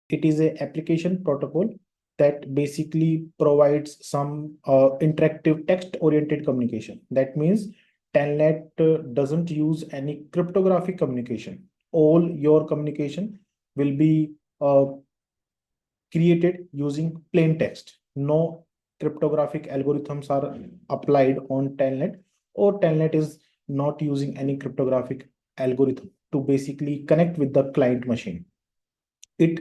it is a application protocol that basically provides some interactive text-oriented communication. That means Telnet doesn't use any cryptographic communication. All your communication will be created using plain text. No cryptographic algorithms are applied on Telnet, or Telnet is not using any cryptographic algorithm to basically connect with the client machine. It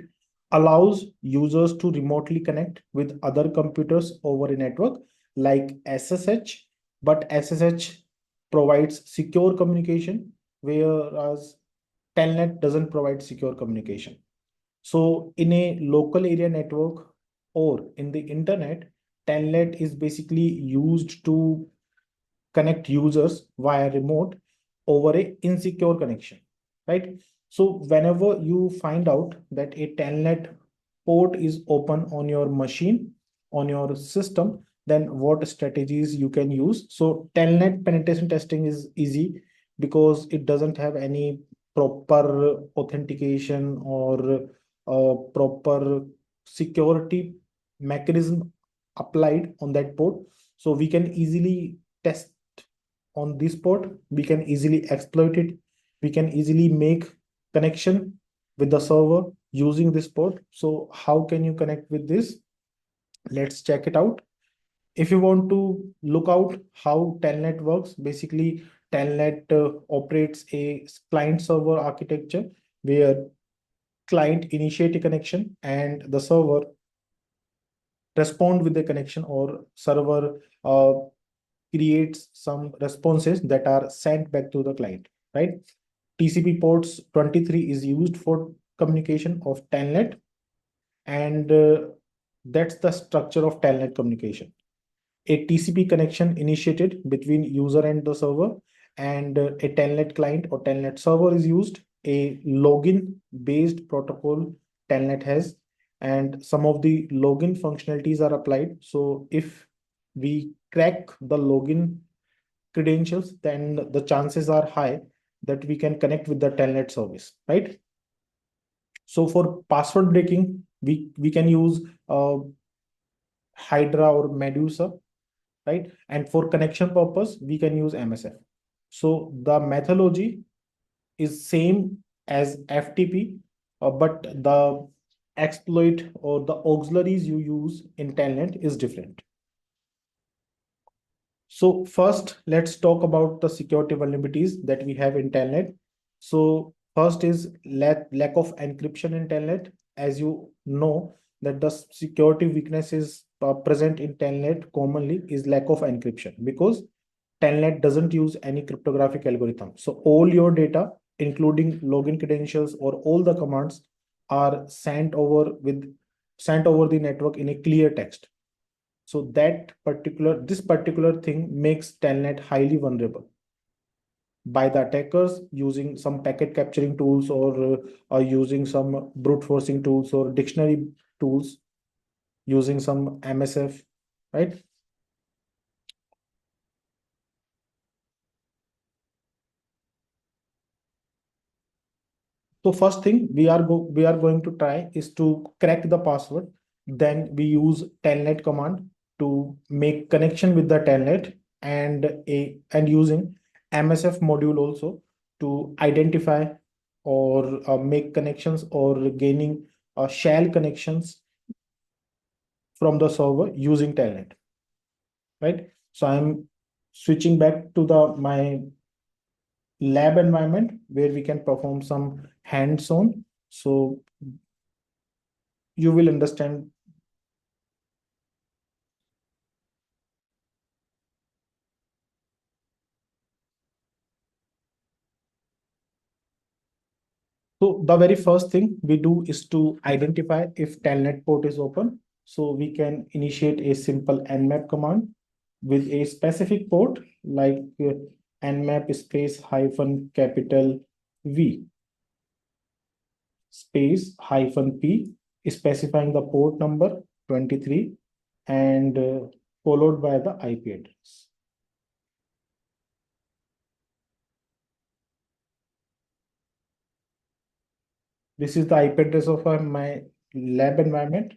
allows users to remotely connect with other computers over a network like SSH, but SSH provides secure communication, whereas Telnet doesn't provide secure communication. So in a local area network or in the internet, Telnet is basically used to connect users via remote over a insecure connection, right? So whenever you find out that a Telnet port is open on your machine, on your system, then what strategies you can use? So Telnet penetration testing is easy because it doesn't have any proper authentication or proper security mechanism applied on that port. So we can easily test on this port, we can easily exploit it, we can easily make connection with the server using this port. So how can you connect with this? Let's check it out. If you want to look out how Telnet works, basically Telnet operates a client server architecture where client initiate a connection and the server respond with the connection, or server creates some responses that are sent back to the client, right? TCP ports 23 is used for communication of Telnet, and that's the structure of Telnet communication. A TCP connection initiated between user and the server, and a Telnet client or Telnet server is used. A login based protocol Telnet has, and some of the login functionalities are applied. So if we crack the login credentials, then the chances are high that we can connect with the Telnet service, right? So for password breaking, we can use Hydra or Medusa, right? And for connection purpose, we can use MSF. So the methodology is same as FTP, but the exploit or the auxiliaries you use in Telnet is different. So first, let's talk about the security vulnerabilities that we have in Telnet. So first is lack of encryption in Telnet. As you know, that the security weaknesses present in Telnet commonly is lack of encryption, because Telnet doesn't use any cryptographic algorithm. So all your data, including login credentials or all the commands, are sent over the network in a clear text. So this particular thing makes Telnet highly vulnerable by the attackers using some packet capturing tools, or using some brute forcing tools or dictionary tools, using some MSF, right? So first thing we are going to try is to crack the password. Then we use Telnet command to make connection with the Telnet, and using MSF module also to identify or make connections or gaining shell connections from the server using Telnet, right? So I'm switching back to the my lab environment where we can perform some hands-on. So you will understand. So the very first thing we do is to identify if Telnet port is open. So we can initiate a simple Nmap command with a specific port like Nmap space hyphen capital V space hyphen P, specifying the port number 23 and followed by the IP address. This is the IP address of my lab environment.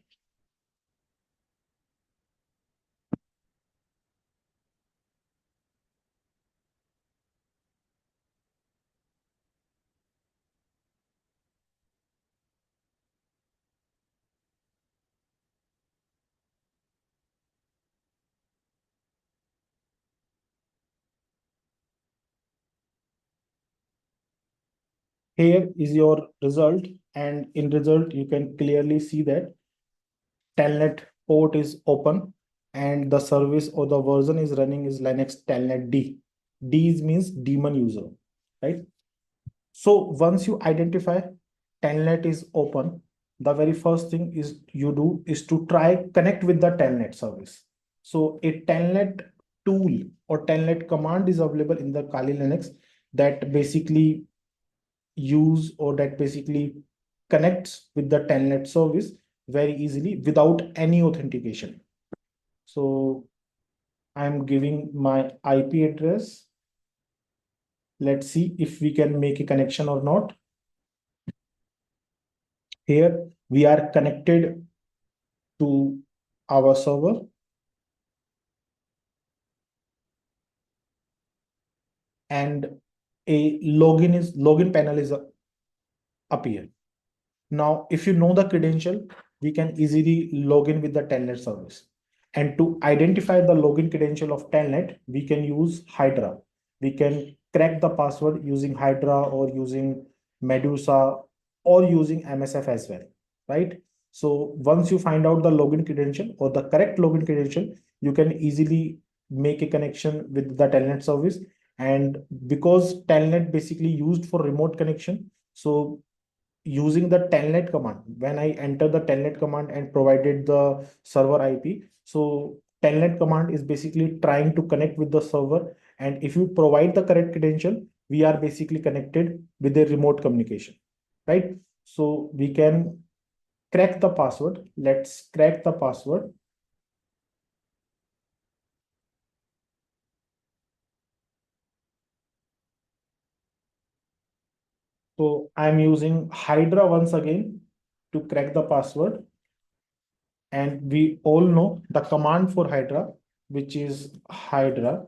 Here is your result, and in result, you can clearly see that Telnet port is open and the service or the version is running is Linux Telnet D. D means daemon user, right? So once you identify Telnet is open, the very first thing is you do is to try connect with the Telnet service. So a Telnet tool or Telnet command is available in the Kali Linux that basically use or that basically connects with the Telnet service very easily without any authentication. So I'm giving my IP address. Let's see if we can make a connection or not. Here we are connected to our server. And a login panel is appear. Now, if you know the credential, we can easily log in with the Telnet service. And to identify the login credential of Telnet, we can use Hydra. We can crack the password using Hydra or using Medusa or using MSF as well, right? So once you find out the login credential or the correct login credential, you can easily make a connection with the Telnet service. And because Telnet basically used for remote connection, so using the telnet command, when I enter the telnet command and provided the server IP, so telnet command is basically trying to connect with the server. And if you provide the correct credential, we are basically connected with a remote communication, right? So we can crack the password. Let's crack the password. So I'm using Hydra once again to crack the password. And we all know the command for Hydra, which is Hydra.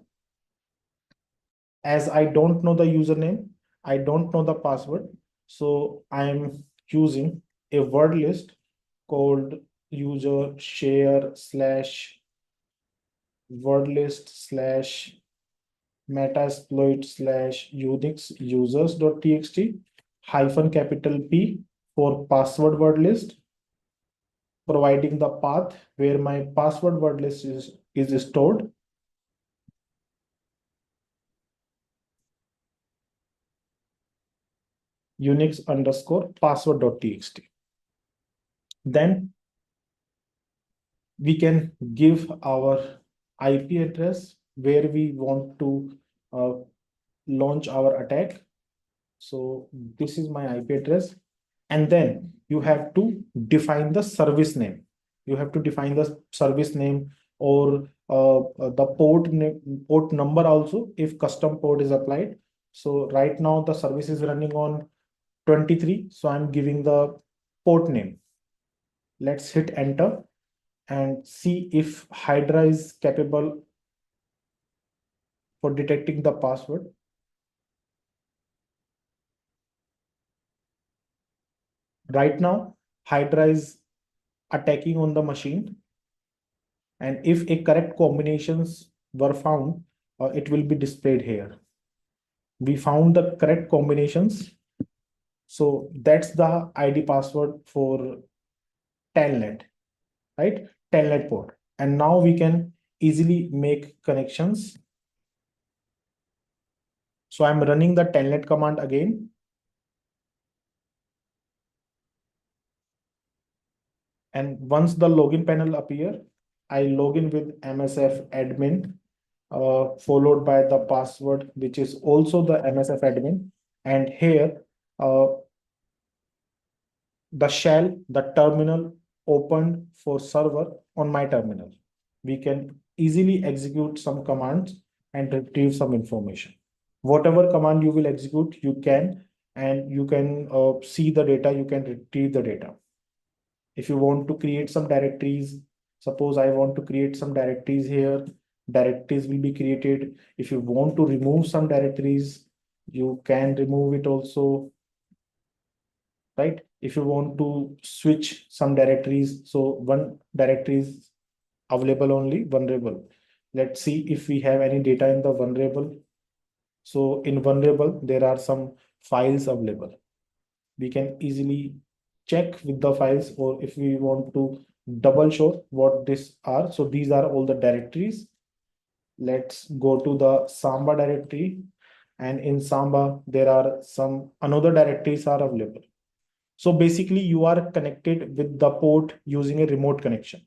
As I don't know the username, I don't know the password. So I'm using a word list called user share slash word list slash Metasploit slash Unix users.txt hyphen capital P for password word list, providing the path where my password word list is stored. Unix underscore password.txt. Then we can give our IP address where we want to launch our attack. So this is my IP address. And then you have to define the service name. You have to define the service name or the port number also if custom port is applied. So right now the service is running on 23. So I'm giving the port name. Let's hit enter and see if Hydra is capable for detecting the password. Right now, Hydra is attacking on the machine. And if a correct combinations were found, it will be displayed here. We found the correct combinations. So that's the ID password for Telnet, right? Telnet port. And now we can easily make connections. So I'm running the telnet command again. And once the login panel appear, I log in with MSF admin, followed by the password, which is also the MSF admin. And here, the shell, the terminal opened for server on my terminal. We can easily execute some commands and retrieve some information. Whatever command you will execute, you can, and you can see the data, you can retrieve the data. If you want to create some directories, suppose I want to create some directories here, directories will be created. If you want to remove some directories, you can remove it also, right? If you want to switch some directories, so one directory is available only, vulnerable. Let's see if we have any data in the vulnerable. So in vulnerable, there are some files available. We can easily check with the files, or if we want to double show what these are. So these are all the directories. Let's go to the Samba directory, and in Samba, there are some another directories are available. So basically you are connected with the port using a remote connection.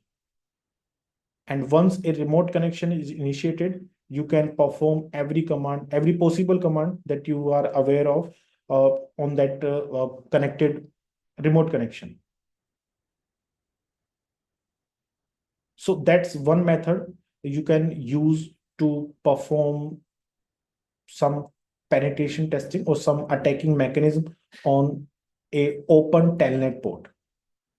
And once a remote connection is initiated, you can perform every command, every possible command that you are aware of on that connected remote connection. So that's one method you can use to perform some penetration testing or some attacking mechanism on a open telnet port.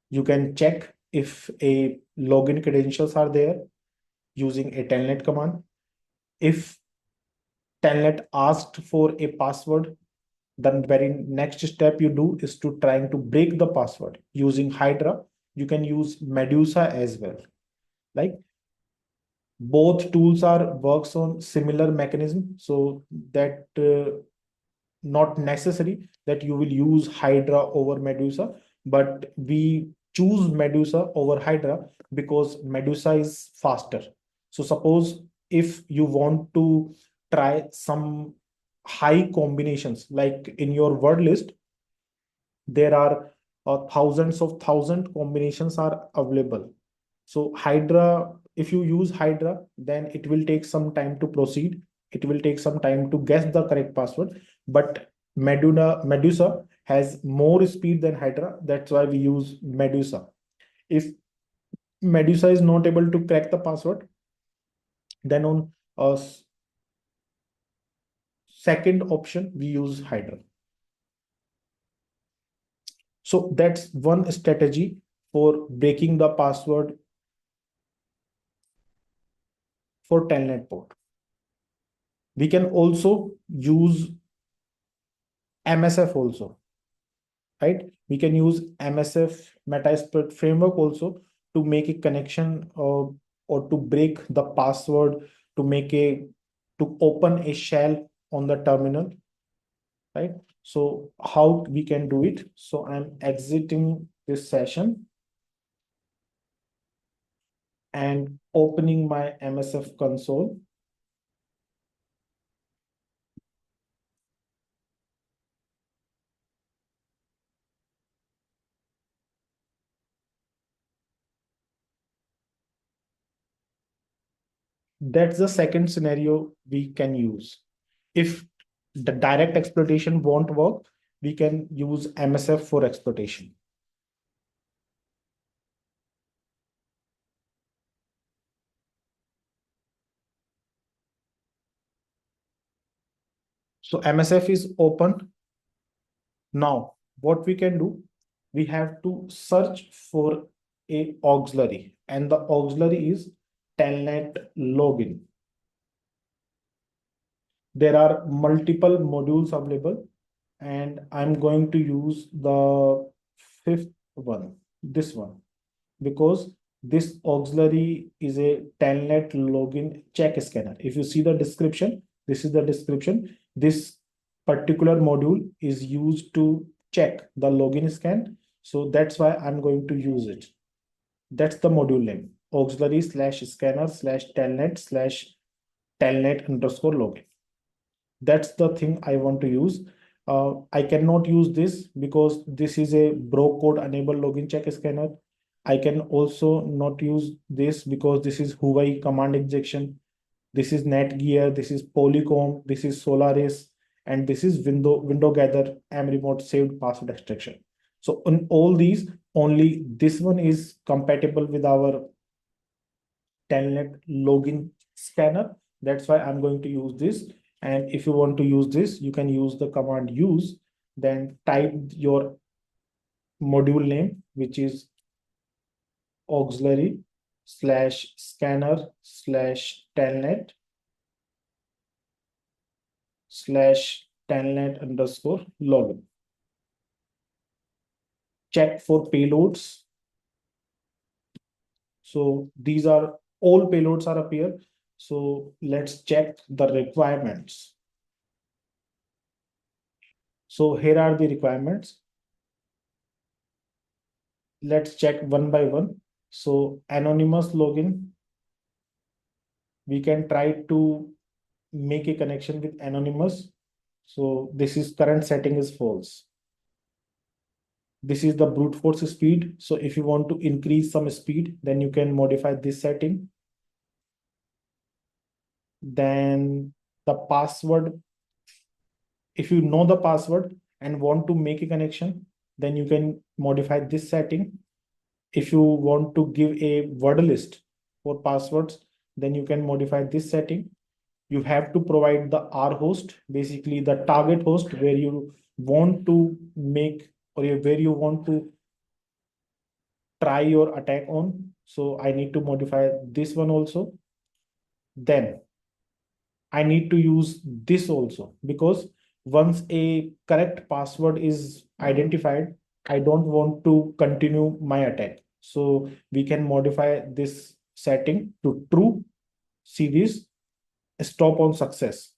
You can check if a login credentials are there using a telnet command. If telnet asked for a password, then very next step you do is to trying to break the password using Hydra. You can use Medusa as well. Like both tools are works on similar mechanism, so that not necessary that you will use Hydra over Medusa, but we choose Medusa over Hydra because Medusa is faster. So suppose if you want to try some high combinations, like in your word list, there are thousands of thousand combinations are available. So Hydra, if you use Hydra, then it will take some time to proceed. It will take some time to guess the correct password. But Medusa has more speed than Hydra. That's why we use Medusa. If Medusa is not able to crack the password, then on a second option, we use Hydra. So that's one strategy for breaking the password for Telnet port. We can also use MSF also, right? We can use MSF Metasploit framework also to make a connection or to break the password, to open a shell on the terminal, right? So how we can do it? So I'm exiting this session and opening my MSF console. That's the second scenario we can use. If the direct exploitation won't work, we can use MSF for exploitation. So MSF is open. Now, what we can do, we have to search for a auxiliary, and the auxiliary is Telnet login. There are multiple modules available, and I'm going to use the fifth one, this one, because this auxiliary is a Telnet login check scanner. If you see the description, this is the description. This particular module is used to check the login scan. So that's why I'm going to use it. That's the module name, auxiliary slash scanner slash telnet underscore login. That's the thing I want to use. I cannot use this because this is a bro code enable login check scanner. I can also not use this because this is Huawei command injection. This is Netgear, this is Polycom, this is Solaris, and this is window gather M remote saved password extraction. So on all these, only this one is compatible with our Telnet login scanner. That's why I'm going to use this. And if you want to use this, you can use the command use, then type your module name, which is auxiliary slash scanner slash telnet slash telnet underscore login. Check for payloads. So these are all payloads are appear. So let's check the requirements. So here are the requirements. Let's check one by one. So anonymous login. We can try to make a connection with anonymous. So this is current setting is false. This is the brute force speed. So if you want to increase some speed, then you can modify this setting. Then the password, if you know the password and want to make a connection, then you can modify this setting. If you want to give a word list for passwords, then you can modify this setting. You have to provide the R host, basically the target host where you want to make or where you want to try your attack on. So I need to modify this one also. Then I need to use this also, because once a correct password is identified, I don't want to continue my attack. So we can modify this setting to true. See this, stop on success.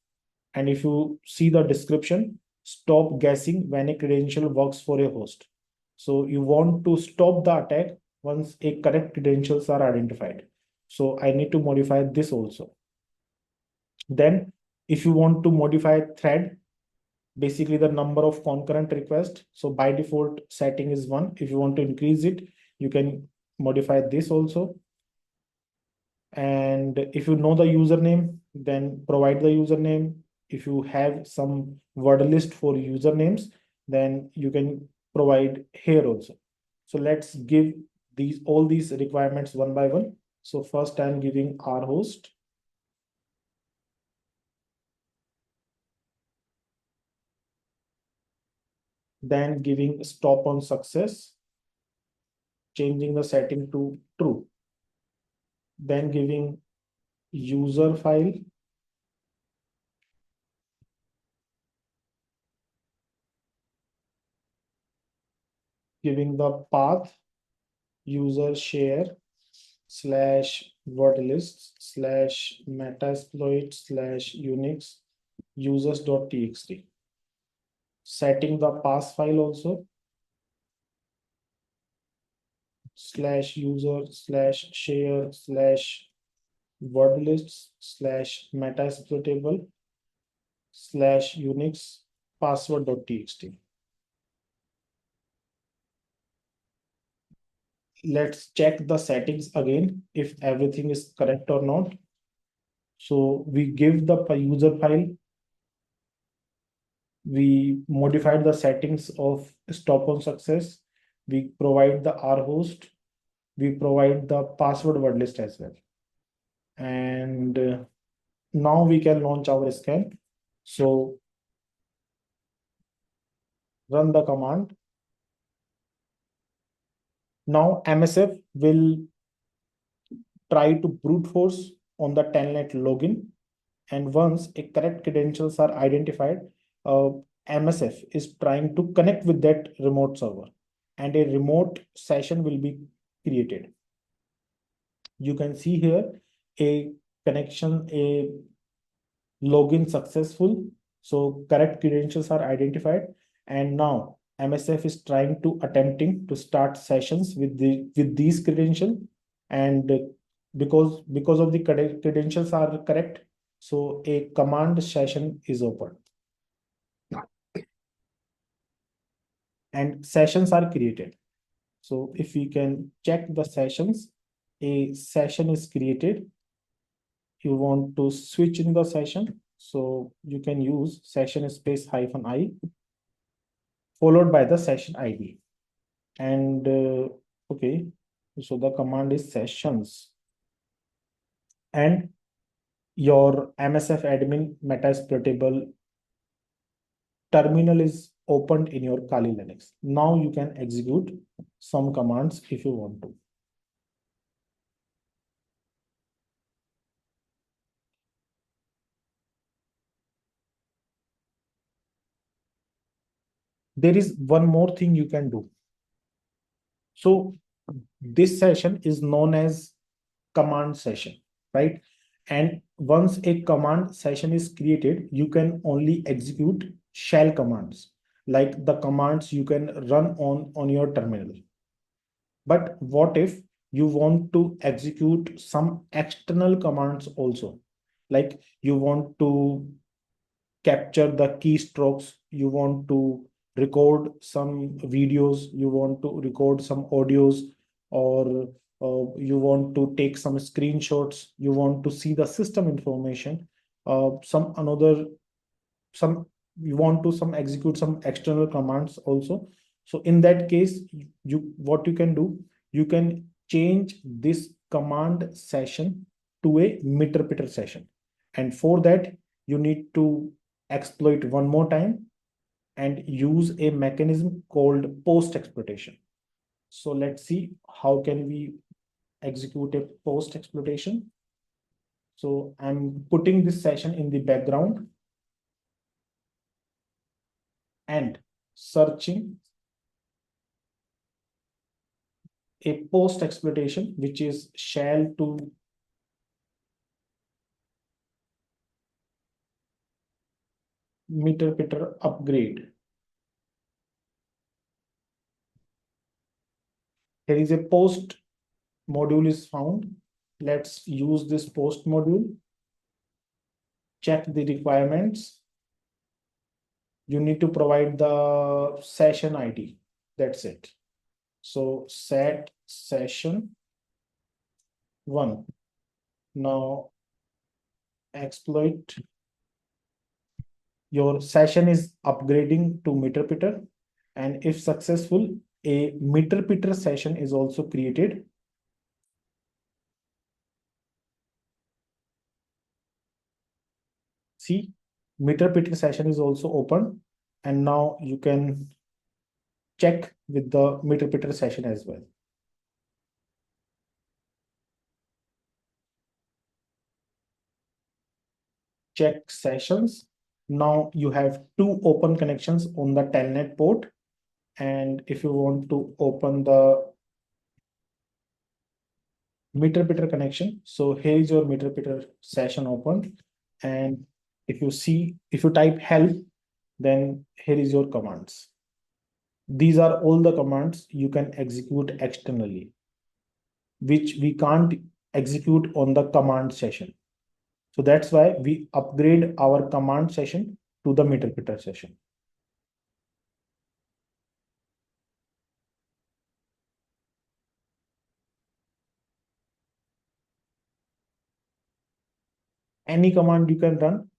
And if you see the description, stop guessing when a credential works for a host. So you want to stop the attack once a correct credentials are identified. So I need to modify this also. Then if you want to modify thread, basically the number of concurrent requests. So by default setting is 1. If you want to increase it, you can modify this also. And if you know the username, then provide the username. If you have some word list for usernames, then you can provide here also. So let's give all these requirements one by one. So first I'm giving our host. Then giving stop on success, changing the setting to true. Then giving user file, giving the path user share slash word list slash Metasploit slash Unix users.txt. Setting the pass file also slash user slash share slash word list slash metasploitable slash Unix password.txt. Let's check the settings again if everything is correct or not. So we give the user file. We modified the settings of stop on success. We provide the R host. We provide the password word list as well. And now we can launch our scan. So run the command. Now MSF will try to brute force on the Telnet login. And once a correct credentials are identified, MSF is trying to connect with that remote server and a remote session will be created. You can see here a connection, a login successful. So correct credentials are identified. And now MSF is trying to attempting to start sessions with these credentials. And because of the credentials are correct, so a command session is open. And sessions are created. So if we can check the sessions, a session is created. You want to switch in the session, so you can use session space -i followed by the session ID. And okay, so the command is sessions. And your MSF admin Metasploitable terminal is opened in your Kali Linux. Now you can execute some commands if you want to. there is one more thing you can do. So this session is known as command session, right? And once a command session is created, you can only execute shell commands, like the commands you can run on your terminal. But what if you want to execute some external commands also? Like you want to capture the keystrokes, you want to record some videos, you want to record some audios, or you want to take some screenshots, you want to see the system information, some you want to some execute some external commands also. So in that case, you what you can do, you can change this command session to a meter session, and for that you need to exploit one more time and use a mechanism called post exploitation. So let's see how can we execute a post exploitation. So I'm putting this session in the background and searching a post exploitation, which is shell to meter upgrade. Here is a post module is found. Let's use this post module. Check the requirements. You need to provide the session ID. That's it. So set session 1. Now exploit. Your session is upgrading to meter, and if successful, a meter session is also created. See, meter session is also open, and now you can check with the meter session as well. Check sessions. Now you have 2 open connections on the Telnet port, and if you want to open the meter connection, so here is your meter session open, and if you type help, then here is your commands. These are all the commands you can execute externally, which we can't execute on the command session. So that's why we upgrade our command session to the meter session. Any command you can run,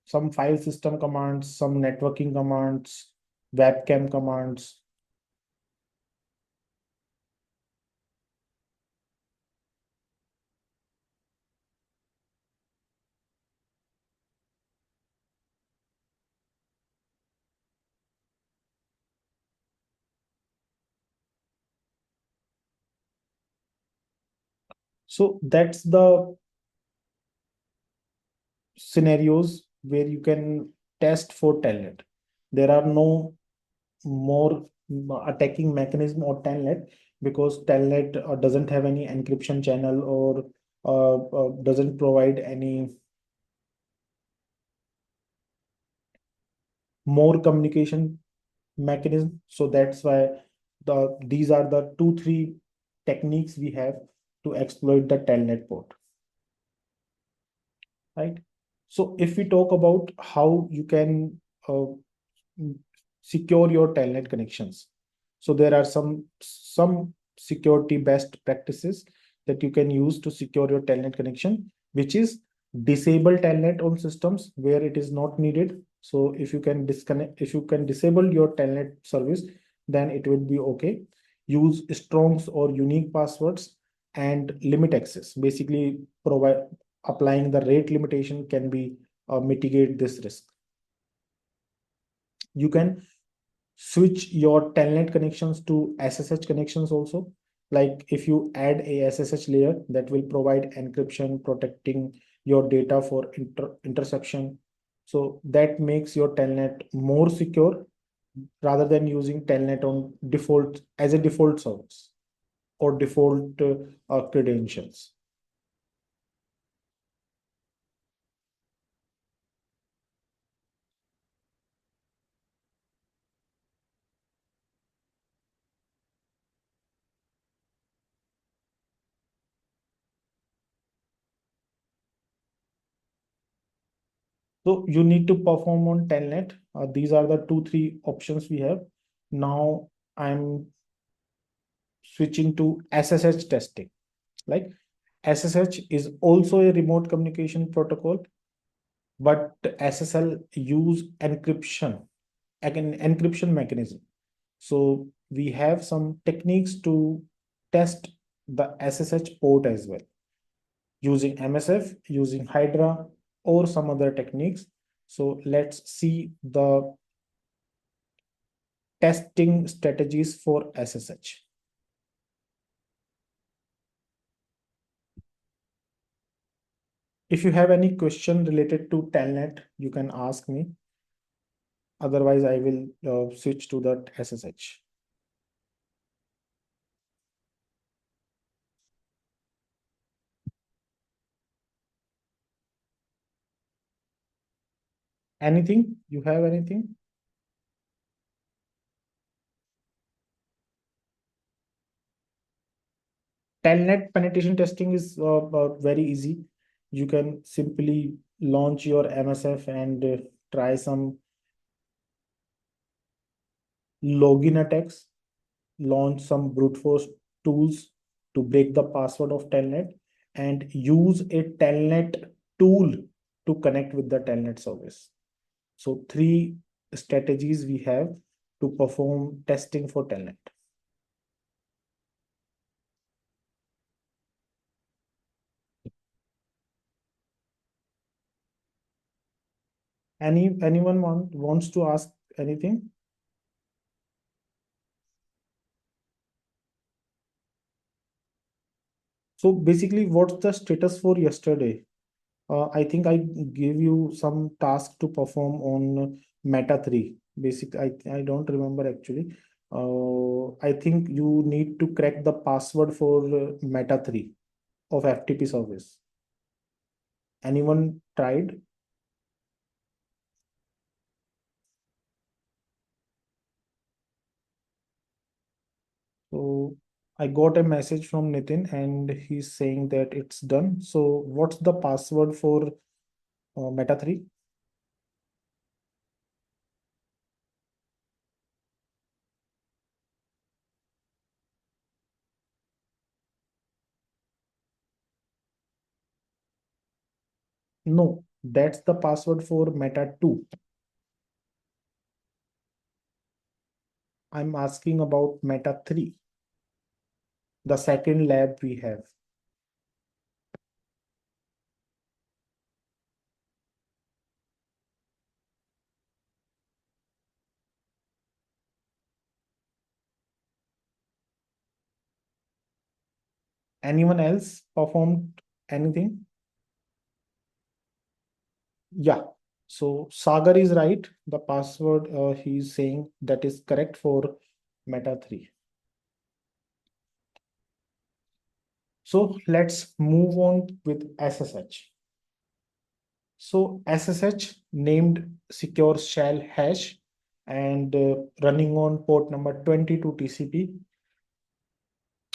some file system commands, some networking commands, webcam commands. So that's the scenarios where you can test for Telnet. There are no more attacking mechanism or Telnet, because Telnet doesn't have any encryption channel, or doesn't provide any more communication mechanism. So that's why these are the 2-3 techniques we have to exploit the Telnet port, right? So if we talk about how you can secure your Telnet connections, so there are some security best practices that you can use to secure your Telnet connection, which is disable Telnet on systems where it is not needed. So if you can disable your Telnet service, then it will be okay. Use strongs or unique passwords and limit access. Basically, applying the rate limitation can be mitigate this risk. You can switch your Telnet connections to SSH connections also. Like if you add a SSH layer that will provide encryption, protecting your data for interception. So that makes your Telnet more secure rather than using Telnet on default as a default service or default credentials. So you need to perform on Telnet. These are the 3 options we have. Now I'm switching to SSH testing. Like SSH is also a remote communication protocol, but SSL use encryption, an encryption mechanism. So we have some techniques to test the SSH port as well, using MSF, using Hydra, or some other techniques. So let's see the testing strategies for SSH. If you have any question related to Telnet, you can ask me. Otherwise, I will switch to the SSH. Anything? You have anything? Telnet penetration testing is very easy. You can simply launch your MSF and try some login attacks, launch some brute force tools to break the password of Telnet, and use a Telnet tool to connect with the Telnet service. So 3 strategies we have to perform testing for Telnet. Anyone wants to ask anything? So basically, what's the status for yesterday? I think I gave you some task to perform on Meta 3. I don't remember actually. I think you need to crack the password for Meta 3 of FTP service. Anyone tried? So I got a message from Nitin and he's saying that it's done. So what's the password for Meta 3? No, that's the password for Meta 2. I'm asking about Meta 3, the second lab we have. Anyone else performed anything? Yeah. So Sagar is right. The password he's saying that is correct for Meta 3. So let's move on with SSH. So SSH named secure shell hash and running on port number 22 TCP.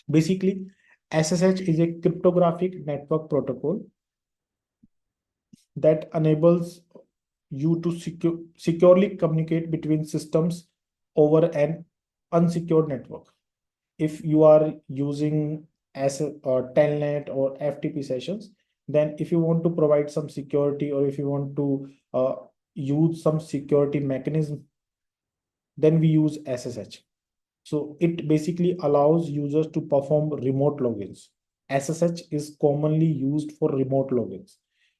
Basically, SSH is a cryptographic network protocol that enables you to securely communicate between systems over an unsecured network. If you are using as a telnet or FTP sessions, then if you want to provide some security or if you want to use some security mechanism, then we use SSH. So it basically allows users to perform remote logins. SSH is commonly used for remote logins,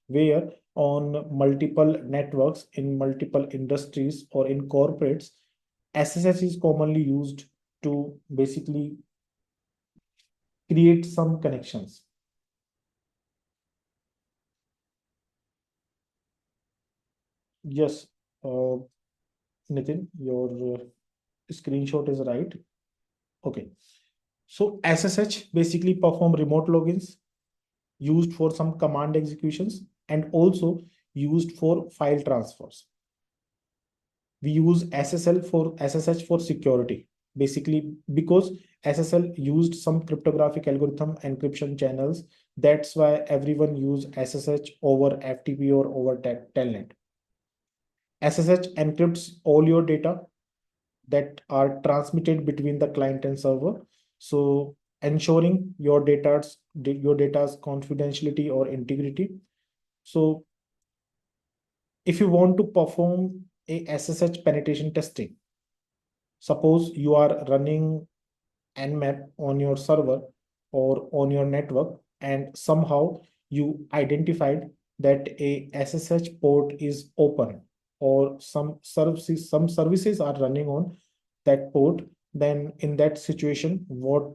where on multiple networks in multiple industries or in corporates, SSH is commonly used to basically create some connections. Yes, Nitin, your screenshot is right. Okay. So SSH basically perform remote logins used for some command executions and also used for file transfers. We use SSH for security, basically because SSL used some cryptographic algorithm encryption channels. That's why everyone use SSH over FTP or over Telnet. SSH encrypts all your data that are transmitted between the client and server. So ensuring your data's confidentiality or integrity. So if you want to perform a SSH penetration testing, suppose you are running Nmap on your server or on your network, and somehow you identified that a SSH port is open or some services are running on that port. Then in that situation, what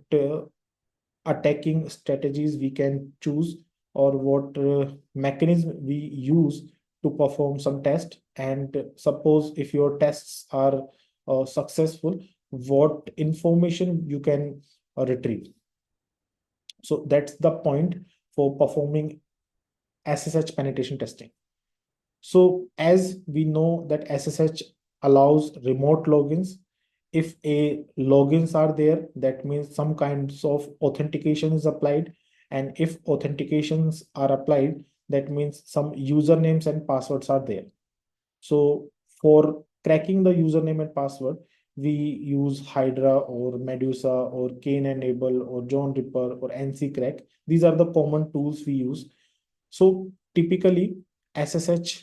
attacking strategies we can choose, or what mechanism we use to perform some test? And suppose if your tests are successful, what information you can retrieve? So that's the point for performing SSH penetration testing. So as we know that SSH allows remote logins. If a logins are there, that means some kinds of authentication is applied. And if authentications are applied, that means some usernames and passwords are there. So for cracking the username and password, we use Hydra or Medusa or Kane Enable or John Ripper or NC Crack. These are the common tools we use. So typically SSH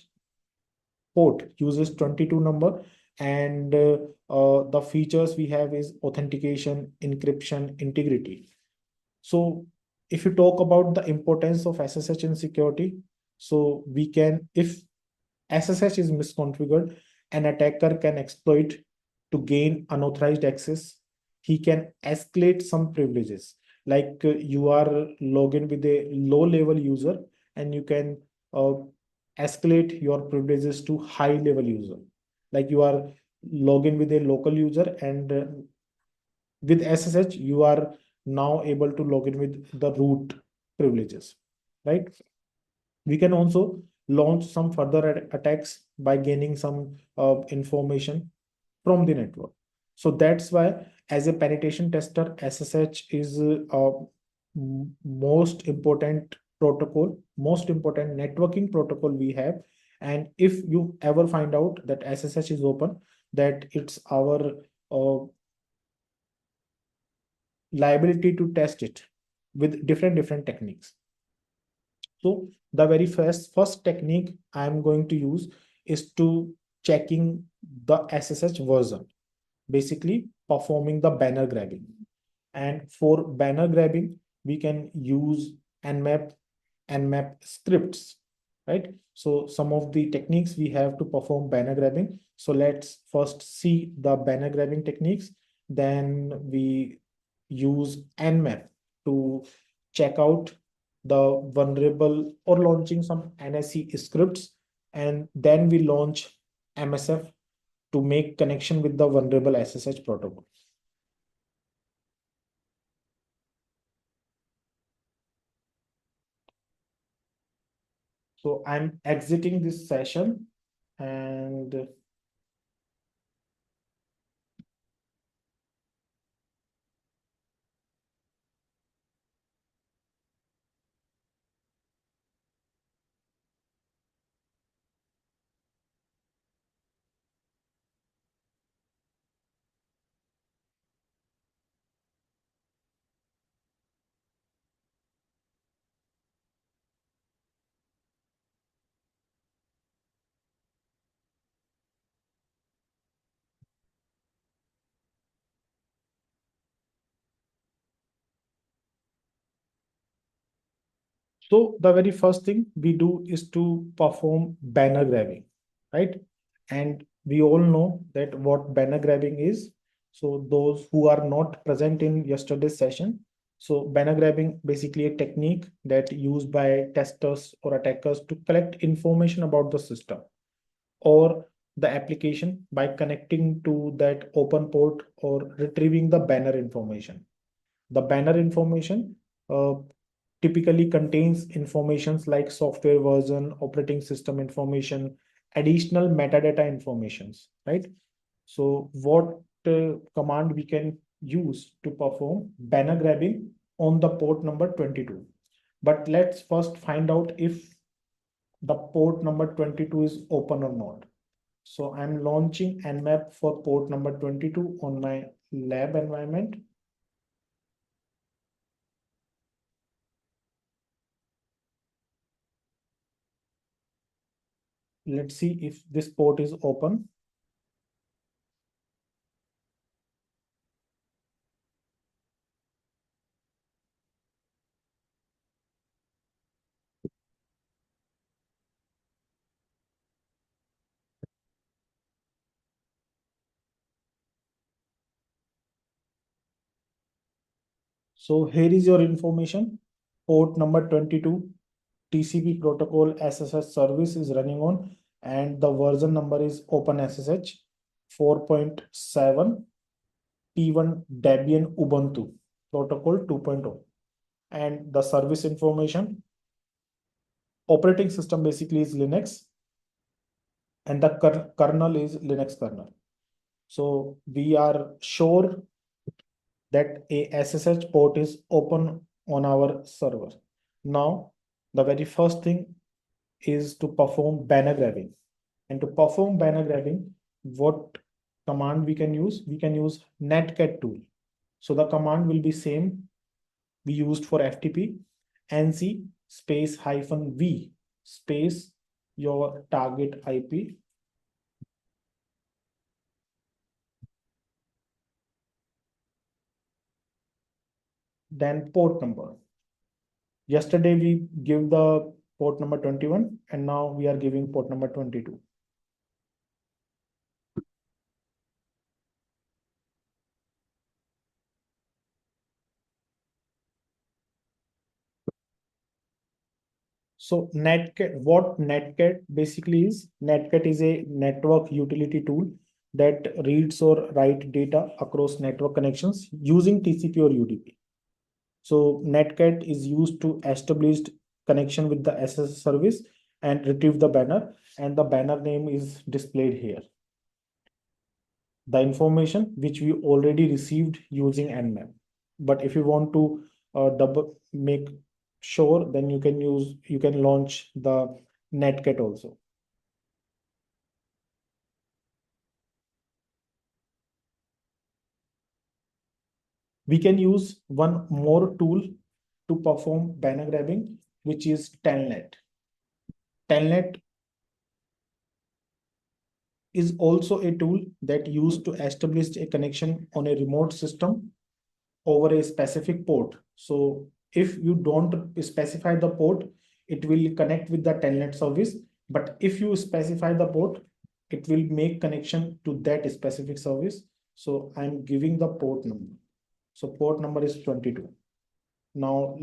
port uses 22 number, and the features we have is authentication, encryption, integrity. So if you talk about the importance of SSH in security, so we can, if SSH is misconfigured, an attacker can exploit to gain unauthorized access. He can escalate some privileges, like you are login with a low level user, and you can uh, escalate your privileges to high level user. Like you are login with a local user, and with SSH, you are now able to log in with the root privileges, right? We can also launch some further attacks by gaining some information from the network. So that's why, as a penetration tester, SSH is most important protocol, most important networking protocol we have. And if you ever find out that SSH is open, that it's our liability to test it with different techniques. So the very first technique I'm going to use is to checking the SSH version, basically performing the banner grabbing. And for banner grabbing, we can use Nmap scripts, right? So some of the techniques we have to perform banner grabbing. So let's first see the banner grabbing techniques. Then we use Nmap to check out the vulnerable or launching some NSE scripts. And then we launch MSF to make connection with the vulnerable SSH protocol. So I'm exiting this session, and so the very first thing we do is to perform banner grabbing, right? And we all know that what banner grabbing is. So those who are not present in yesterday's session, so banner grabbing basically a technique that used by testers or attackers to collect information about the system, or the application by connecting to that open port or retrieving the banner information. The banner information typically contains informations like software version, operating system information, additional metadata informations, right? So what command we can use to perform banner grabbing on the port number 22? But let's first find out if the port number 22 is open or not. So I'm launching Nmap for port number 22 on my lab environment. Let's see if this port is open. So here is your information. Port number 22, TCP protocol SSH service is running on, and the version number is OpenSSH 4.7 P1 Debian Ubuntu protocol 2.0. And the service information, operating system basically is Linux, and the kernel is Linux kernel. So we are sure that a SSH port is open on our server. Now, the very first thing is to perform banner grabbing. And to perform banner grabbing, what command we can use? We can use netcat tool. So the command will be same we used for FTP, nc space -v space your target IP, then port number. Yesterday we give the port number 21 and now we are giving port number 22. So netcat, what netcat basically is, netcat is a network utility tool that reads or write data across network connections using TCP or UDP. So netcat is used to establish connection with the SSH service and retrieve the banner, and the banner name is displayed here. The information which we already received using Nmap. But if you want to double make sure, then you can launch the netcat also. We can use one more tool to perform banner grabbing, which is Telnet. Telnet is also a tool that used to establish a connection on a remote system over a specific port. So if you don't specify the port, it will connect with the Telnet service. But if you specify the port, it will make connection to that specific service. So I'm giving the port number. So port number is 22. Now,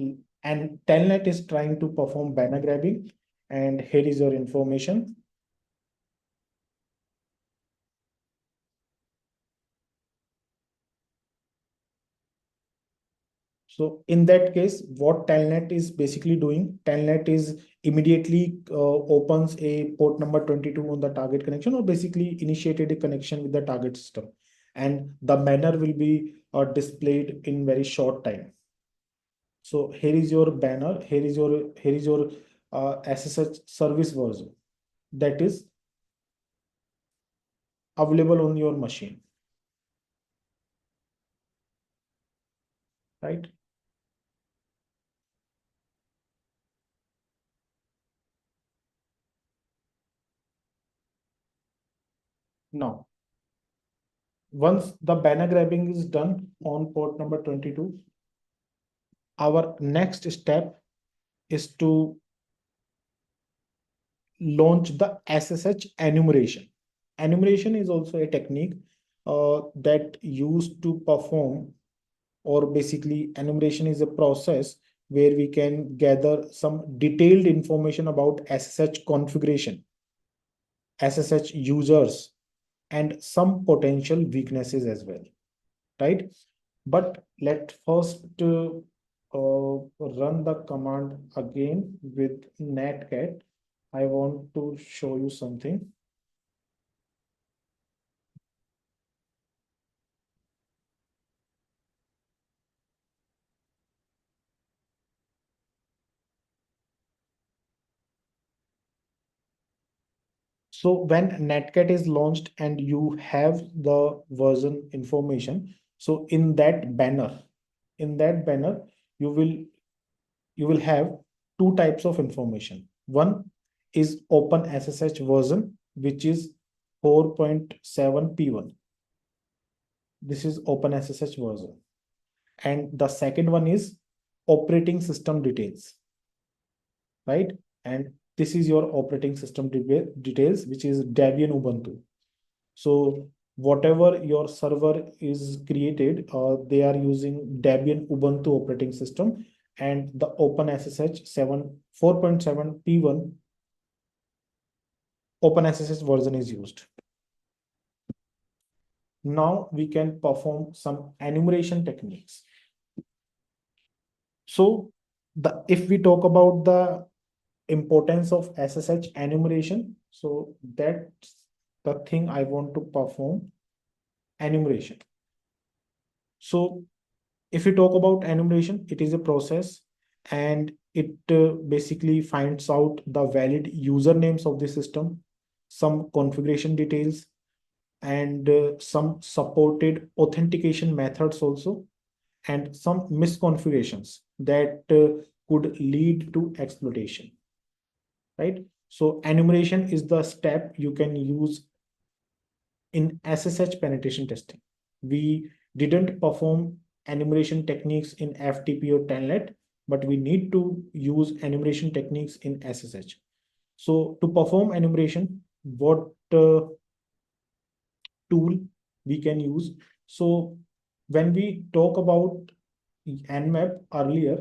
and Telnet is trying to perform banner grabbing, and here is your information. So in that case, what Telnet is basically doing, Telnet is immediately opens a port number 22 on the target connection, or basically initiated a connection with the target system. And the banner will be displayed in very short time. So here is your banner, here is your SSH service version that is available on your machine, right? Now, once the banner grabbing is done on port number 22, our next step is to launch the SSH enumeration. Enumeration is also a technique that used to perform, or basically enumeration is a process where we can gather some detailed information about SSH configuration SSH users and some potential weaknesses as well, right? But let's first run the command again with netcat. I want to show you something. So when netcat is launched and you have the version information, so in that banner, you will you will have two types of information. One is open SSH version, which is 4.7p1. This is open SSH version. And the second one is operating system details, right? And this is your operating system details, which is Debian Ubuntu. So whatever your server is created, they are using Debian Ubuntu operating system, and the OpenSSH 4.7p1 OpenSSH version is used. Now we can perform some enumeration techniques. So if we talk about the importance of SSH enumeration, so that's the thing I want to perform, enumeration. So if we talk about enumeration, it is a process, and it basically finds out the valid usernames of the system, some configuration details, and some supported authentication methods also, and some misconfigurations that could lead to exploitation, right? So enumeration is the step you can use in SSH penetration testing. We didn't perform enumeration techniques in FTP or Telnet, but we need to use enumeration techniques in SSH. So to perform enumeration, what tool we can use? So when we talk about Nmap earlier,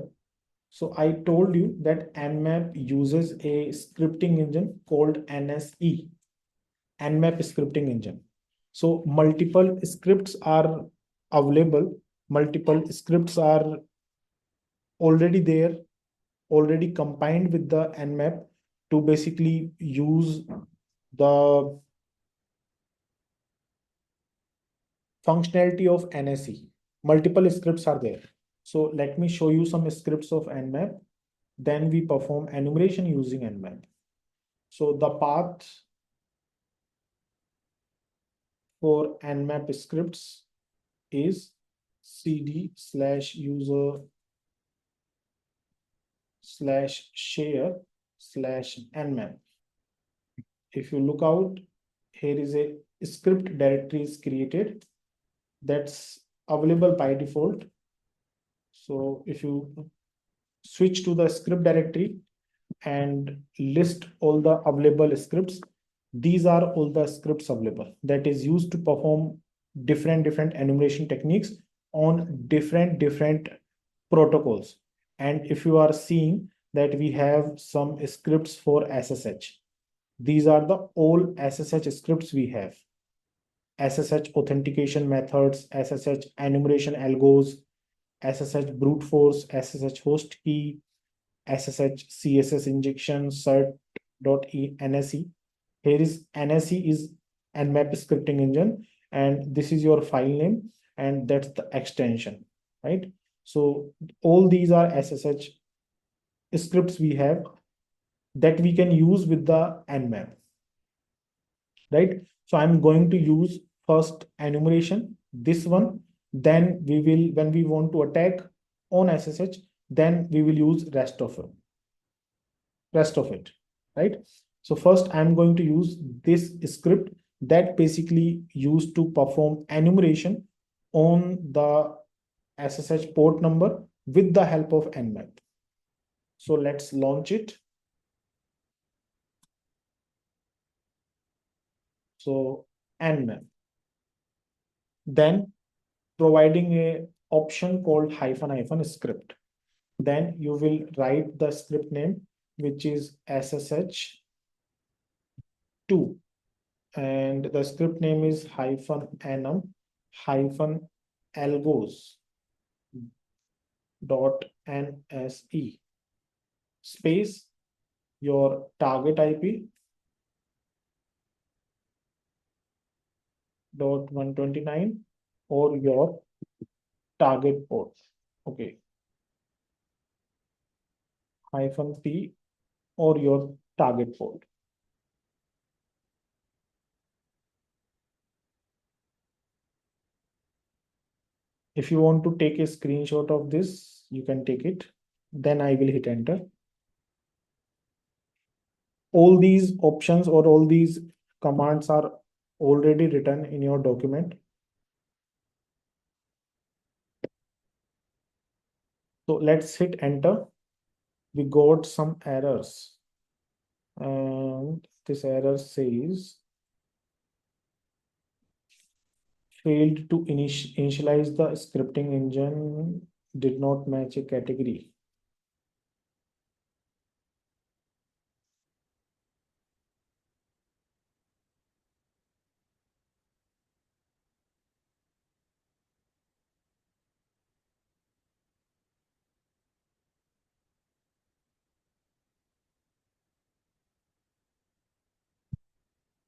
so I told you that Nmap uses a scripting engine called NSE, Nmap scripting engine. So multiple scripts are available, multiple scripts are already there, already combined with the Nmap to basically use the functionality of NSE. Multiple scripts are there. So let me show you some scripts of Nmap. Then we perform enumeration using Nmap. So the path for Nmap scripts is cd/user/share/nmap. If you look out, here is a script directory is created that's available by default. So if you switch to the script directory and list all the available scripts, these are all the scripts available that is used to perform different enumeration techniques on different protocols. And if you are seeing that we have some scripts for SSH, these are the all SSH scripts we have: SSH authentication methods, SSH enumeration algos, SSH brute force, SSH host key, SSH CSS injection, cert.nse. Here is NSE is Nmap scripting engine, and this is your file name, and that's the extension, right? So all these are SSH scripts we have that we can use with the Nmap, right? So I'm going to use first enumeration, this one. Then we will, when we want to attack on SSH, then we will use rest of it, right? So first I'm going to use this script that basically used to perform enumeration on the SSH port number with the help of Nmap. So let's launch it. So Nmap. Then providing a option called -- script. Then you will write the script name, which is SSH2. and the script name is -num -algos .nse space your target IP .129 or your target port. Okay, -p or your target port. If you want to take a screenshot of this, you can take it. Then I will hit enter. All these options or all these commands are already written in your document. So let's hit enter. We got some errors. And this error says failed to initialize the scripting engine, did not match a category.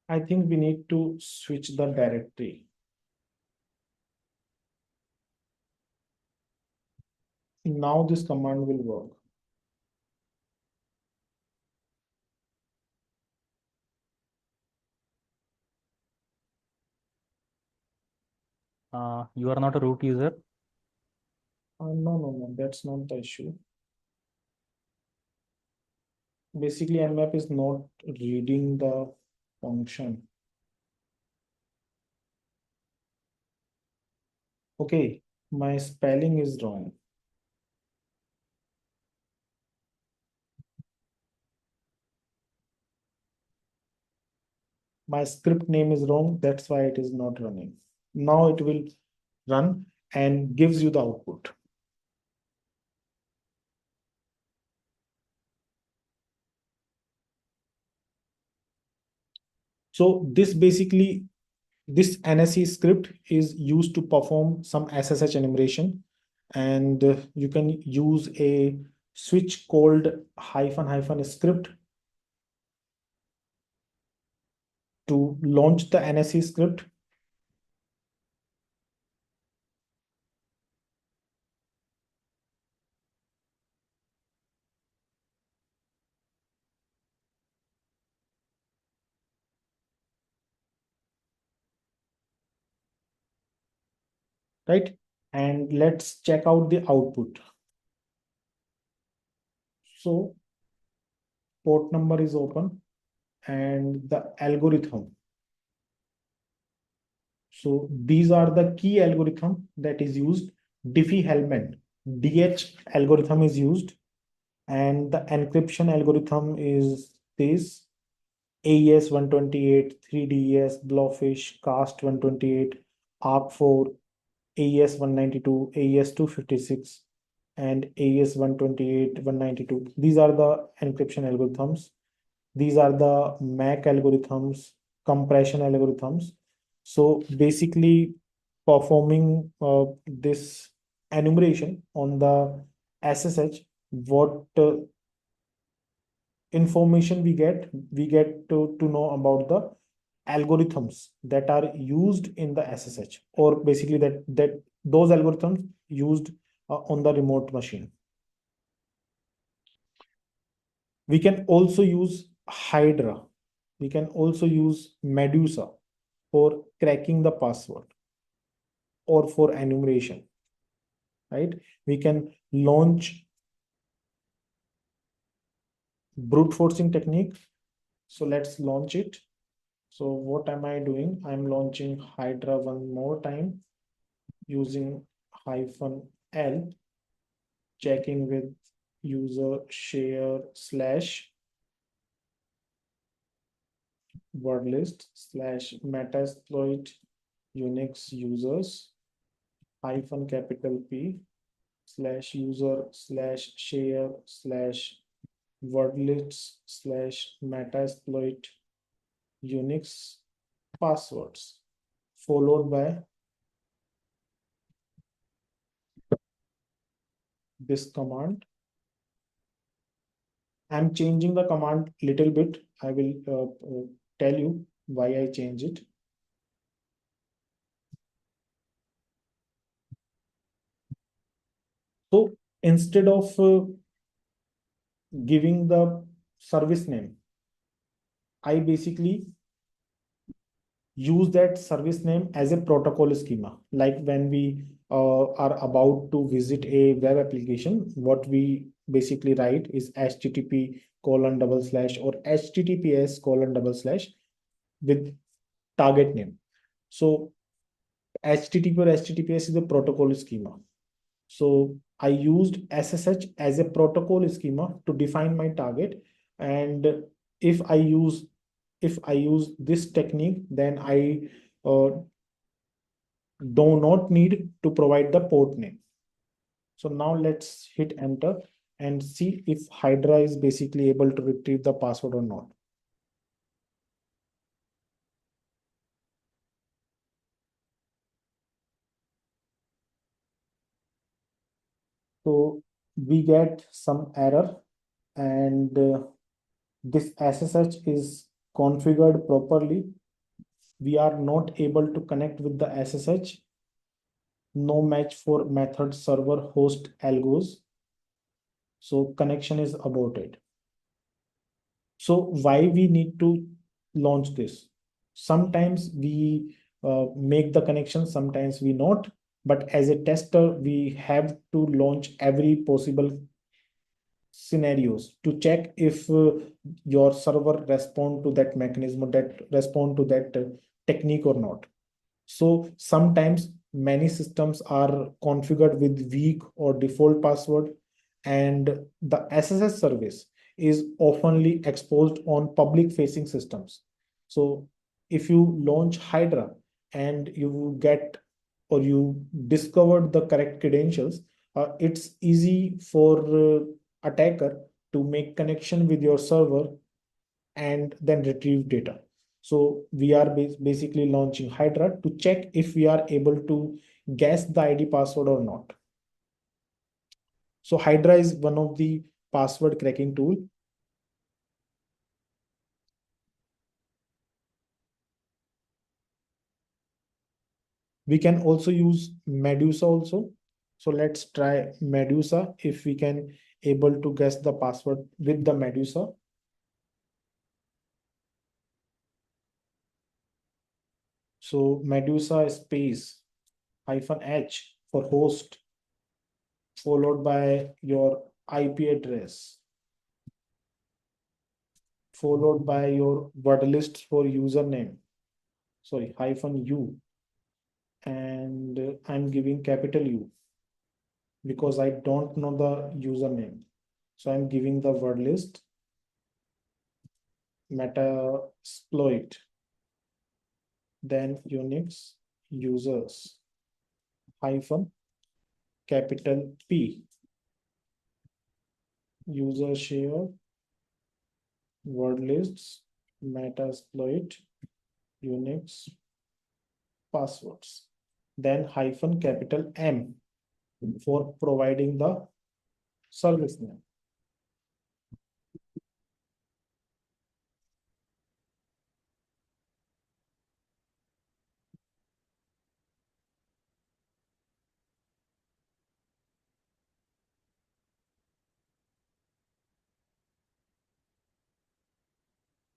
I think we need to switch the directory. Now this command will work. You are not a root user. No, that's not the issue. Basically, Nmap is not reading the function. Okay, my spelling is wrong. My script name is wrong. That's why it is not running. Now it will run and gives you the output. So this basically, this NSE script is used to perform some SSH enumeration, and you can use a switch called -- script to launch the NSE script. Right? And let's check out the output. So port number is open and the algorithm. So these are the key algorithm that is used. Diffie-Hellman DH algorithm is used, and the encryption algorithm is this: AES 128, 3DES, Blowfish, Cast 128, ARC4, AES 192, AES 256, and AES 128, 192. These are the encryption algorithms. These are the MAC algorithms, compression algorithms. So basically, performing this enumeration on the SSH, what information we get to know about the algorithms that are used in the SSH, or basically that those algorithms used on the remote machine. We can also use Hydra. We can also use Medusa for cracking the password or for enumeration, right? We can launch brute forcing technique. So let's launch it. So what am I doing? I'm launching Hydra one more time using -l, checking with user share / word list / Metasploit Unix users -P /user /share / word list / Metasploit Unix passwords followed by this command. I'm changing the command little bit. I will tell you why I change it. So instead of giving the service name, I basically use that service name as a protocol schema. Like when we are about to visit a web application, what we basically write is http colon double slash or https colon double slash with target name. So HTTP or HTTPS is a protocol schema. So I used SSH as a protocol schema to define my target. And if I use this technique, then I do not need to provide the port name. So now let's hit enter and see if Hydra is basically able to retrieve the password or not. So we get some error, and this SSH is configured properly. We are not able to connect with the SSH. No match for method server host algos. So connection is aborted. So why we need to launch this? Sometimes we make the connection, sometimes we not. But as a tester, we have to launch every possible scenarios to check if your server respond to that mechanism, that respond to that technique or not. So sometimes many systems are configured with weak or default password, and the SSH service is oftenly exposed on public facing systems. So if you launch Hydra and you get or you discovered the correct credentials, it's easy for attacker to make connection with your server and then retrieve data. So we are basically launching Hydra to check if we are able to guess the ID password or not. So Hydra is one of the password cracking tool. We can also use Medusa also. So let's try Medusa if we can able to guess the password with the Medusa. So Medusa space -h for host followed by your IP address followed by your word list for username. Sorry, -u, and I'm giving capital U because I don't know the username. So I'm giving the word list Metasploit, then Unix users capital P user share word lists Metasploit Unix passwords, then capital M for providing the service name.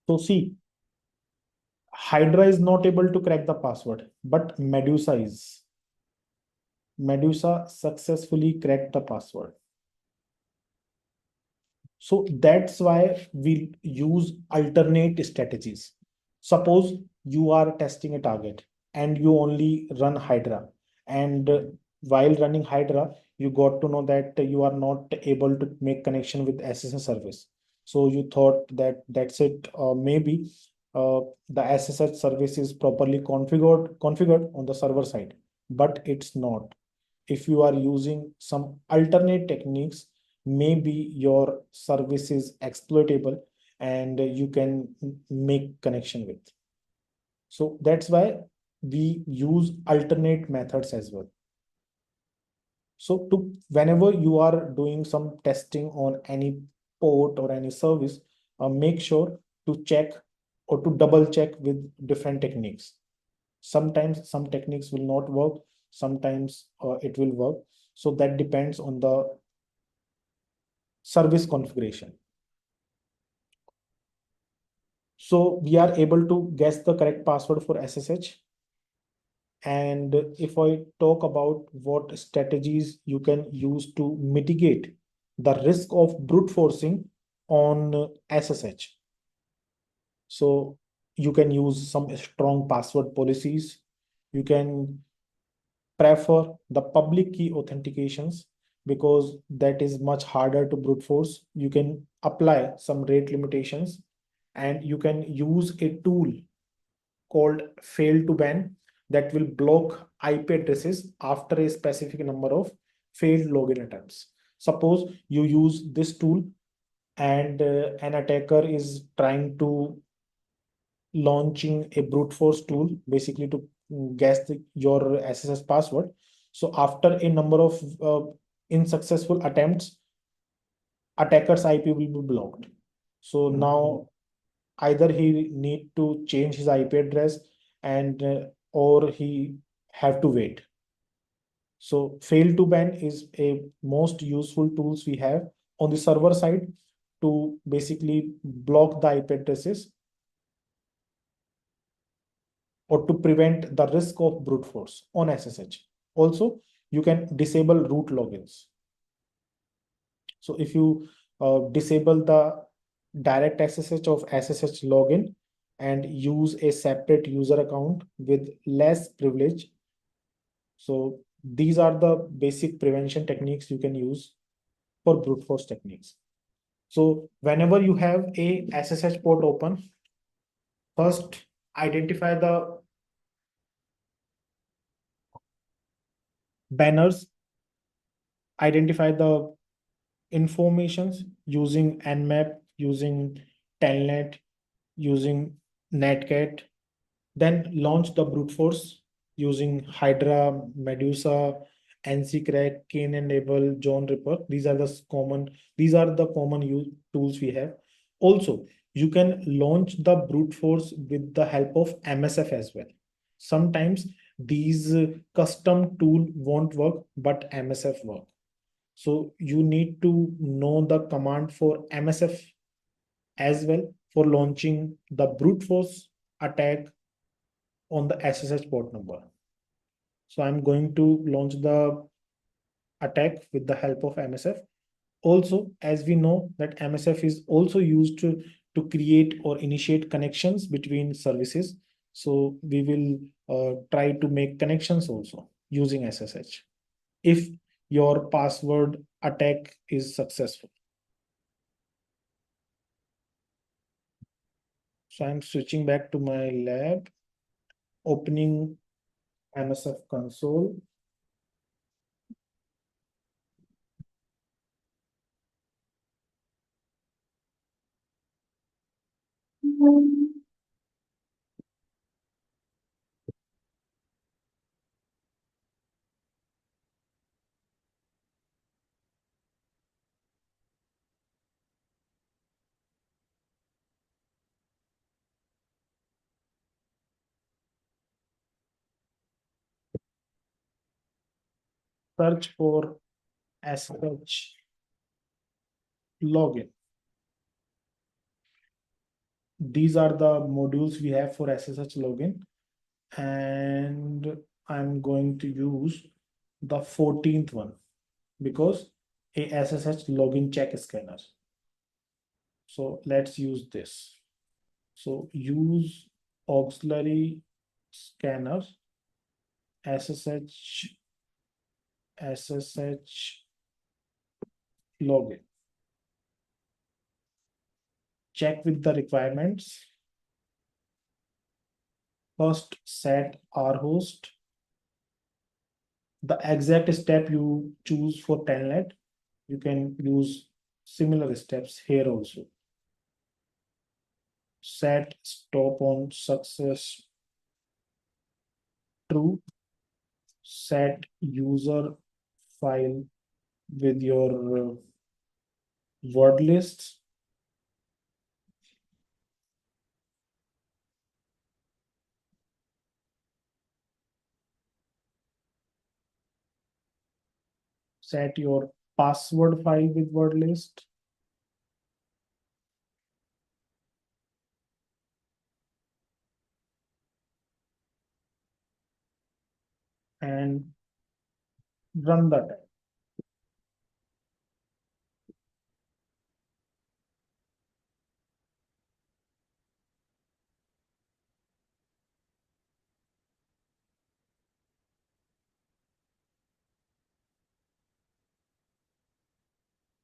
So see, Hydra is not able to crack the password, but Medusa is. Medusa successfully cracked the password. So that's why we use alternate strategies. Suppose you are testing a target and you only run Hydra. And while running Hydra, you got to know that you are not able to make connection with SSH service. So you thought that that's it. Maybe the SSH service is properly configured on the server side, but it's not. If you are using some alternate techniques, maybe your service is exploitable and you can make connection with. So that's why we use alternate methods as well. So whenever you are doing some testing on any port or any service, make sure to check or to double check with different techniques. Sometimes some techniques will not work, sometimes it will work. So that depends on the service configuration. So we are able to guess the correct password for SSH. And if I talk about what strategies you can use to mitigate the risk of brute forcing on SSH. So you can use some strong password policies. You can prefer the public key authentications because that is much harder to brute force. You can apply some rate limitations and you can use a tool called fail to ban that will block IP addresses after a specific number of failed login attempts. Suppose you use this tool and an attacker is trying to launching a brute force tool basically to guess your SSH password. So after a number of unsuccessful attempts, attacker's IP will be blocked. So now either he need to change his IP address and or he have to wait. So fail to ban is a most useful tools we have on the server side to basically block the IP addresses or to prevent the risk of brute force on SSH. Also, you can disable root logins. So if you disable the direct SSH of SSH login and use a separate user account with less privilege. So these are the basic prevention techniques you can use for brute force techniques. So whenever you have a SSH port open, first identify the banners, identify the informations using Nmap, using Telnet, using Netcat, then launch the brute force using Hydra, Medusa, NCCrack, Kane Enable, John Ripper. These are the common tools we have. Also, you can launch the brute force with the help of MSF as well. Sometimes these custom tool won't work, but MSF work. So you need to know the command for MSF as well for launching the brute force attack on the SSH port number. So I'm going to launch the attack with the help of MSF. Also, as we know that MSF is also used to create or initiate connections between services. So we will try to make connections also using SSH if your password attack is successful. So I'm switching back to my lab, opening MSF console. Search for SSH login. These are the modules we have for SSH login. And I'm going to use the 14th one because a SSH login check scanner. So let's use this. So use auxiliary scanner SSH login. Check with the requirements. First, set rhost. The exact step you choose for Telnet, you can use similar steps here also. Set stop on success true, set user file with your word list. Set your password file with word list. And run the test.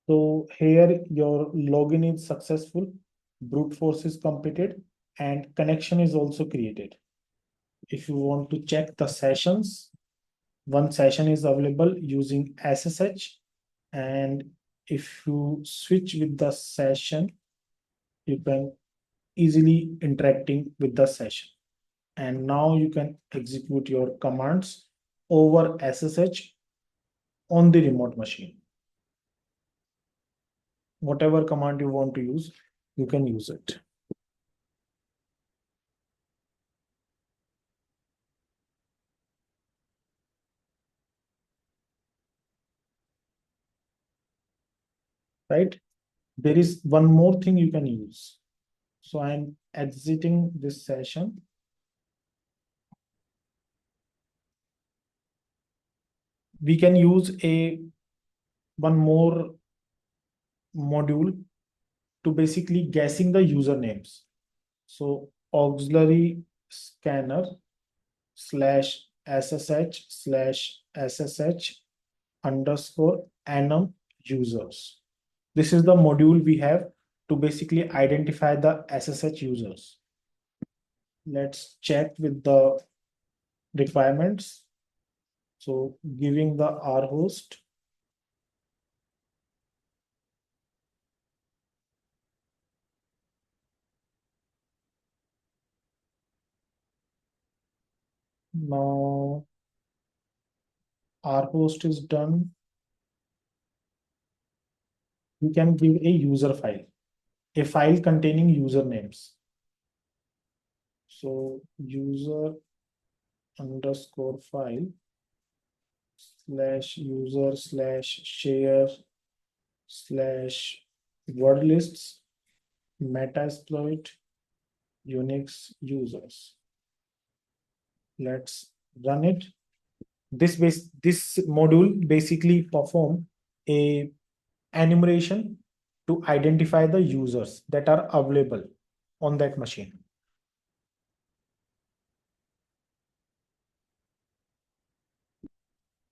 So here your login is successful, brute force is completed, and connection is also created. If you want to check the sessions, one session is available using SSH. And if you switch with the session, you can easily interacting with the session. And now you can execute your commands over SSH on the remote machine. Whatever command you want to use, you can use it. Right? There is one more thing you can use. So I'm exiting this session. We can use one more module to basically guessing the usernames. So auxiliary scanner slash SSH slash SSH underscore enum users. This is the module we have to basically identify the SSH users. Let's check with the requirements. So giving the R host. Now R host is done. We can give a user file, a file containing usernames. So user underscore file slash user slash share slash word lists Metasploit Unix users. Let's run it. This module basically perform a enumeration to identify the users that are available on that machine.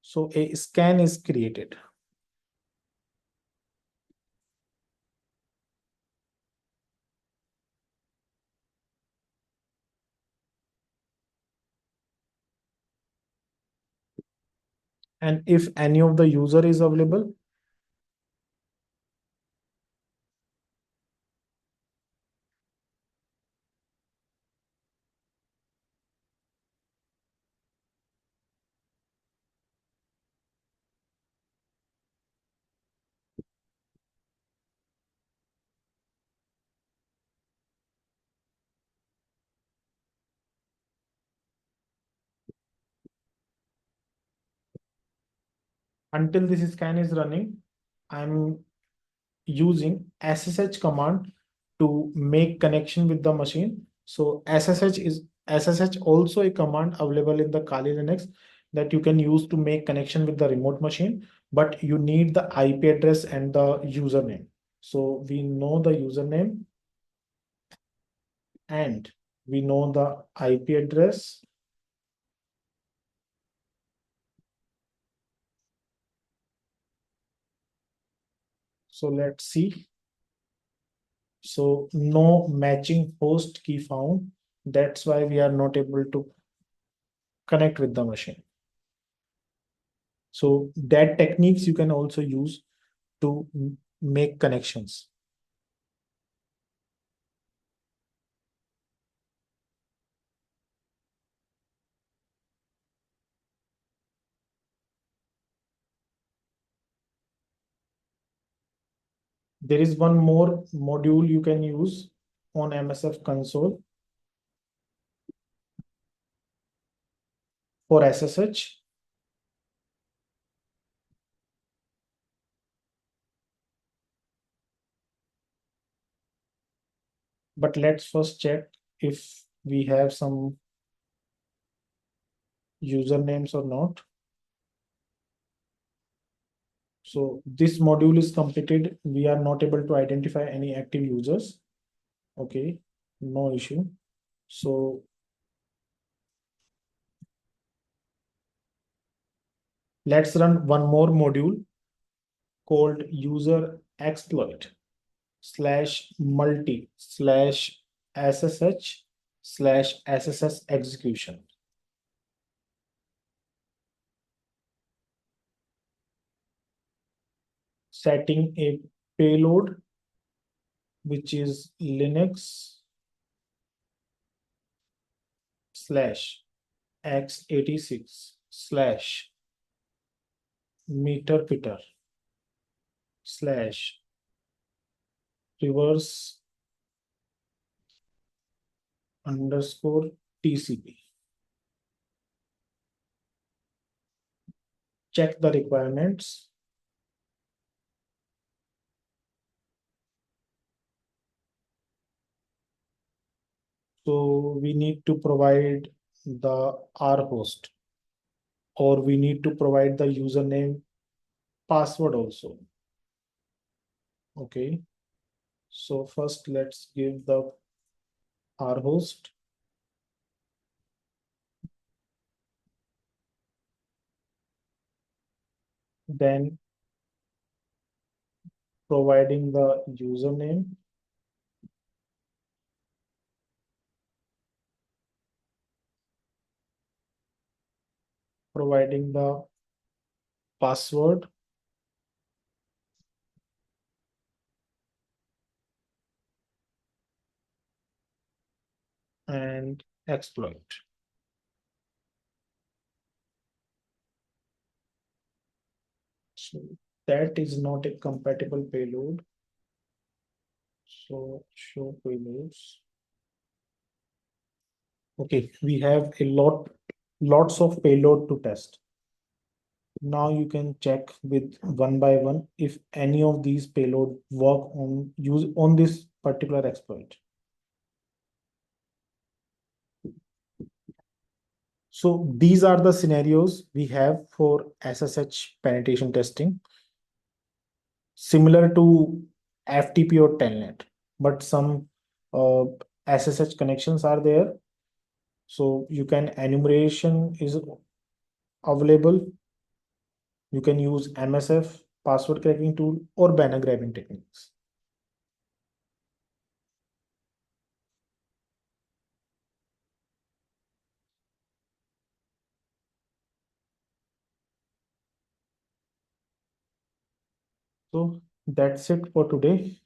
So a scan is created. And if any of the user is available, until this scan is running, I'm using SSH command to make connection with the machine. So SSH also a command available in the Kali Linux that you can use to make connection with the remote machine, but you need the IP address and the username. So we know the username and we know the IP address. So let's see. So no matching host key found. That's why we are not able to connect with the machine. So that techniques you can also use to make connections. There is one more module you can use on MSF console for SSH. But let's first check if we have some usernames or not. So this module is completed. We are not able to identify any active users. Okay, no issue. So let's run one more module called user exploit slash multi slash SSH slash SSS execution. Setting a payload, which is Linux slash x86 slash meter pitter slash reverse underscore TCP. Check the requirements. So we need to provide the R host, or we need to provide the username password also. Okay. So first let's give the R host. Then providing the username. Providing the password. And exploit. So that is not a compatible payload. So show payloads. Okay, we have lots of payload to test. Now you can check with one by one if any of these payload work on this particular exploit. So these are the scenarios we have for SSH penetration testing, similar to FTP or Telnet, but some SSH connections are there. So you can enumeration is available. You can use MSF, password cracking tool, or banner grabbing techniques. So that's it for today.